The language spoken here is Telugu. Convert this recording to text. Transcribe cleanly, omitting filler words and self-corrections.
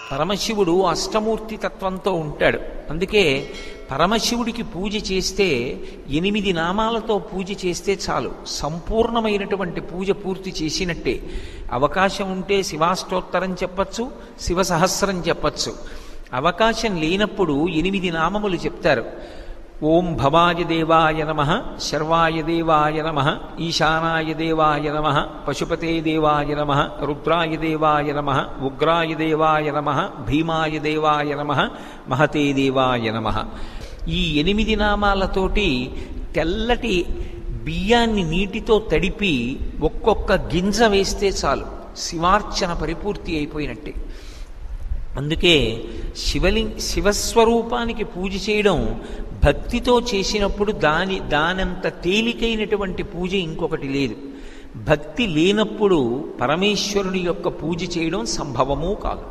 పరమశివుడు అష్టమూర్తి తత్వంతో ఉంటాడు. అందుకే పరమశివుడికి పూజ చేస్తే 8 నామాలతో పూజ చేస్తే చాలు, సంపూర్ణమైనటువంటి పూజ పూర్తి చేసినట్టే. అవకాశం ఉంటే శివాష్టోత్తరం చెప్పచ్చు, శివ సహస్రం చెప్పచ్చు. అవకాశం లేనప్పుడు 8 నామములు చెప్తారు. ఓం భవాయ దేవాయ నమః, శర్వాయ దేవాయ నమః, ఈశానాయ దేవాయ నమః, పశుపతే దేవాయ నమః, రుద్రాయ దేవాయ నమః, ఉగ్రాయ దేవాయ నమః, భీమాయ దేవాయ నమః, మహతే దేవాయ నమః. ఈ 8 నామాలతోటి తెల్లటి బియ్యాన్ని నీటితో తడిపి ఒక్కొక్క గింజ వేస్తే చాలు, శివార్చన పరిపూర్తి అయిపోయినట్టే. అందుకే శివస్వరూపానికి పూజ చేయడం భక్తితో చేసినప్పుడు దానంత తేలికైనటువంటి పూజ ఇంకొకటి లేదు. భక్తి లేనప్పుడు పరమేశ్వరుని యొక్క పూజ చేయడం సంభవమూ కాదు.